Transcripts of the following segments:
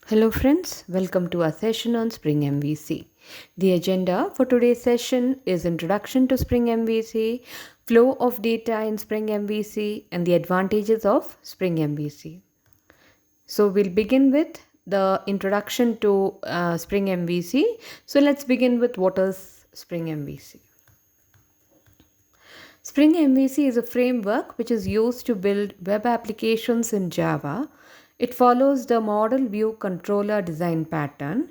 Hello friends, welcome to our session on Spring MVC. The agenda for today's session is Introduction to Spring MVC, Flow of Data in Spring MVC, and the advantages of Spring MVC. So we'll begin with the introduction to Spring MVC. So let's begin with what is Spring MVC. Spring MVC is a framework which is used to build web applications in Java. It follows the model view controller design pattern.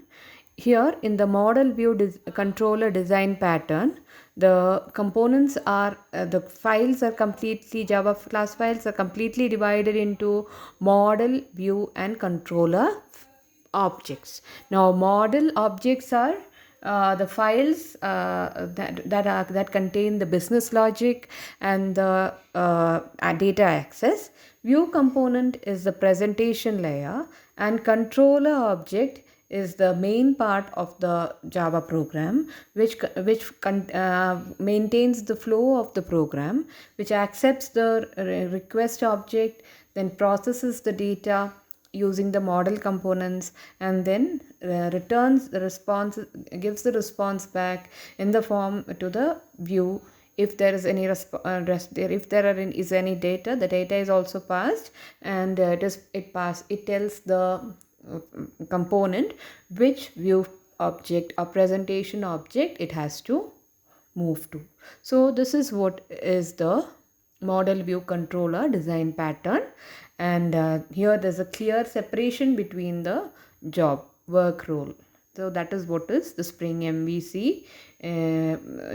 Here, in the model view controller design pattern, the components are the files are completely Java class files are completely divided into model, view, and controller objects. Now, model objects are the files that contain the business logic and the data access. View component is the presentation layer, and controller object is the main part of the Java program, which maintains the flow of the program, which accepts the request object, then processes the data using the model components, and then returns the response, gives the response back in the form to the view. If there is any if there are is any data, the data is also passed, and it tells the component which view object or presentation object it has to move to. So this is what is the model view controller design pattern, and here there's a clear separation between the job work role. So that is what is the Spring MVC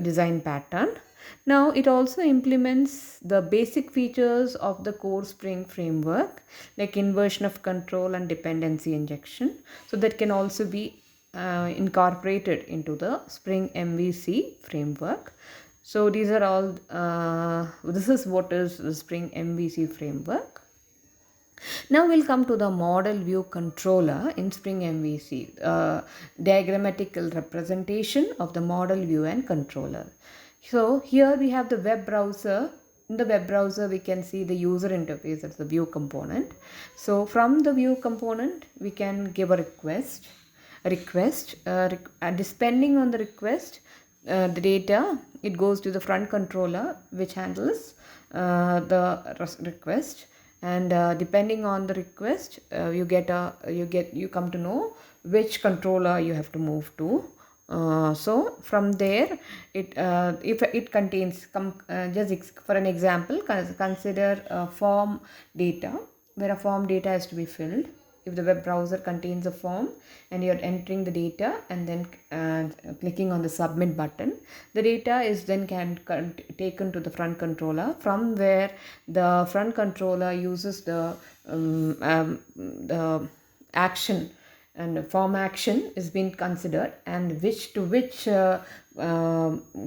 design pattern. Now it also implements the basic features of the core Spring framework, like inversion of control and dependency injection. So that can also be incorporated into the Spring MVC framework. So these are all, this is what is the Spring MVC framework. Now we'll come to the model view controller in Spring MVC, diagrammatical representation of the model view and controller. So here we have the web browser. In the web browser, we can see the user interface as the view component. So from the view component, we can give a request. Depending on the request, the data, it goes to the front controller, which handles the request, and depending on the request, you come to know which controller you have to move to. So from there, if it contains for an example, consider form data, where a form data has to be filled. If the web browser contains a form and you're entering the data and then clicking on the submit button, the data is then taken to the front controller, from where the front controller uses the action, and form action is being considered, and which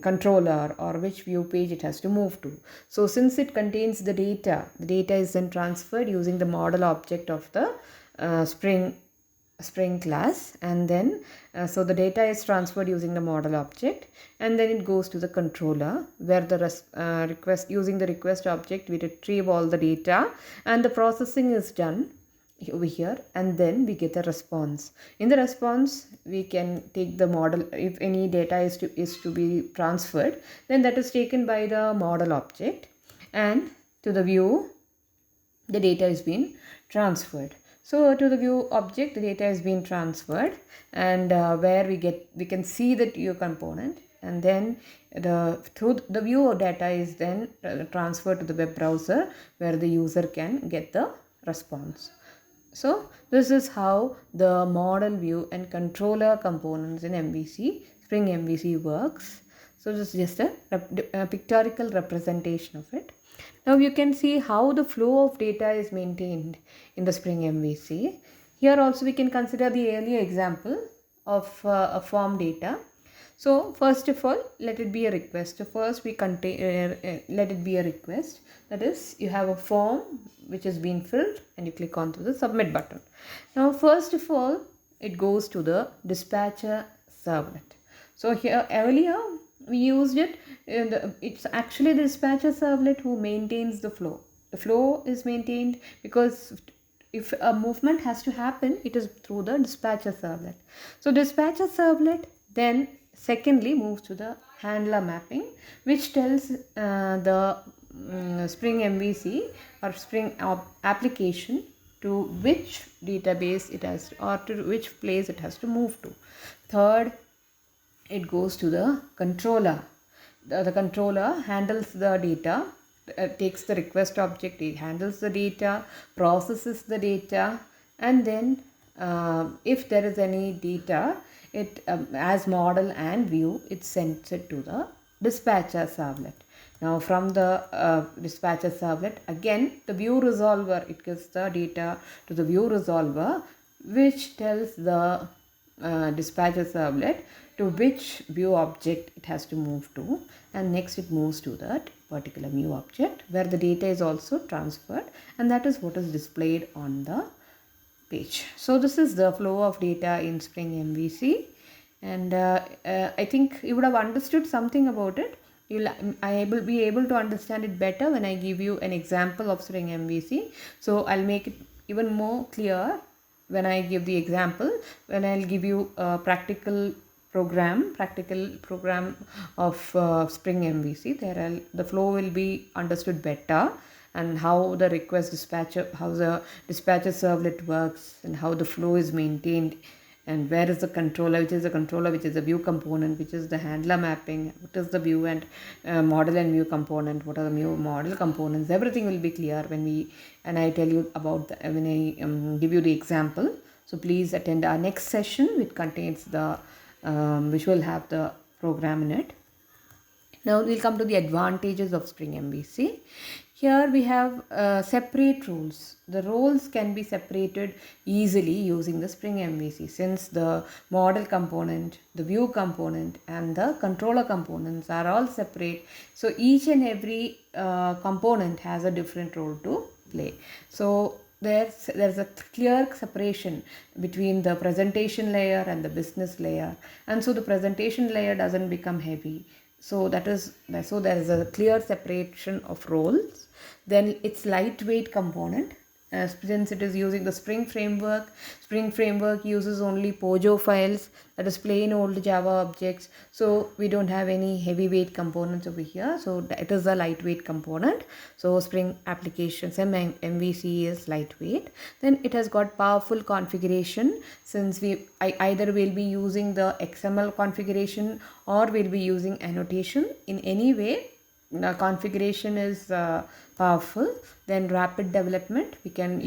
controller or which view page it has to move to. So since it contains the data is then transferred using the model object of the Spring class, and then so the data is transferred using the model object, and then it goes to the controller, where the request, using the request object, we retrieve all the data, and the processing is done over here, and then we get a response. In the response, we can take the model. If any data is to be transferred, then that is taken by the model object, and to the view, the data is being transferred. So to the view object, the data is being transferred, and where we can see the view component, and then through the view data is then transferred to the web browser, where the user can get the response. So this is how the model view and controller components in MVC, Spring MVC works. So this is just a pictorial representation of it. Now you can see how the flow of data is maintained in the Spring MVC. Here also we can consider the earlier example of a form data. So first of all, let it be a request. So first we let it be a request. That is, you have a form which has been filled, and you click onto the submit button. Now first of all, it goes to the dispatcher servlet. So here earlier we used it. It's actually the dispatcher servlet who maintains the flow. The flow is maintained because if a movement has to happen, it is through the dispatcher servlet. So dispatcher servlet then secondly moves to the handler mapping, which tells the Spring MVC or Spring application to which database it has or to which place it has to move to. Third, it goes to the controller. The controller handles the data, takes the request object, it handles the data, processes the data, and then if there is any data, it as model and view, it sends it to the dispatcher servlet. Now from the dispatcher servlet, again the view resolver, it gives the data to the view resolver, which tells the dispatcher servlet to which view object it has to move to, and next it moves to that particular view object where the data is also transferred, and that is what is displayed on the page. So this is the flow of data in Spring MVC, and I think you would have understood something about it. I will be able to understand it better when I give you an example of Spring MVC. So I'll make it even more clear when I give the example, when I'll give you a practical program of Spring MVC. The flow will be understood better, and how the dispatcher servlet works, and how the flow is maintained, and where is the controller, which is the controller, which is the view component, which is the handler mapping, what is the view and model and view component, what are the view model components. Everything will be clear when I tell you about when I give you the example. So please attend our next session, which contains the which will have the program in it. Now we'll come to the advantages of Spring MVC. Here we have separate roles. The roles can be separated easily using the Spring MVC, since the model component, the view component, and the controller components are all separate. So each and every component has a different role to play. So there's a clear separation between the presentation layer and the business layer, and so the presentation layer doesn't become heavy. So there is a clear separation of roles. Then it's lightweight component. Since it is using the Spring Framework uses only POJO files, that is plain old Java objects. So we don't have any heavyweight components over here. So it is a lightweight component. So Spring applications MVC is lightweight. Then it has got powerful configuration, since I either will be using the XML configuration or will be using annotation. In any way, the configuration is powerful. Then rapid development, we can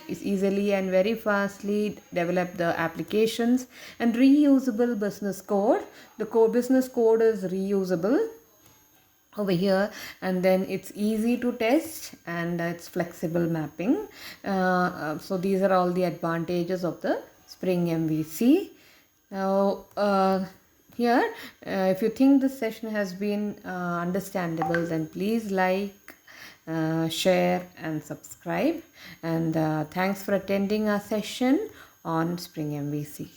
easily and very fastly develop the applications. And reusable business code, the business code is reusable over here, and then it's easy to test, and it's flexible mapping. So these are all the advantages of the Spring MVC. Now here, if you think this session has been understandable, then please like, share and subscribe, and thanks for attending our session on Spring MVC.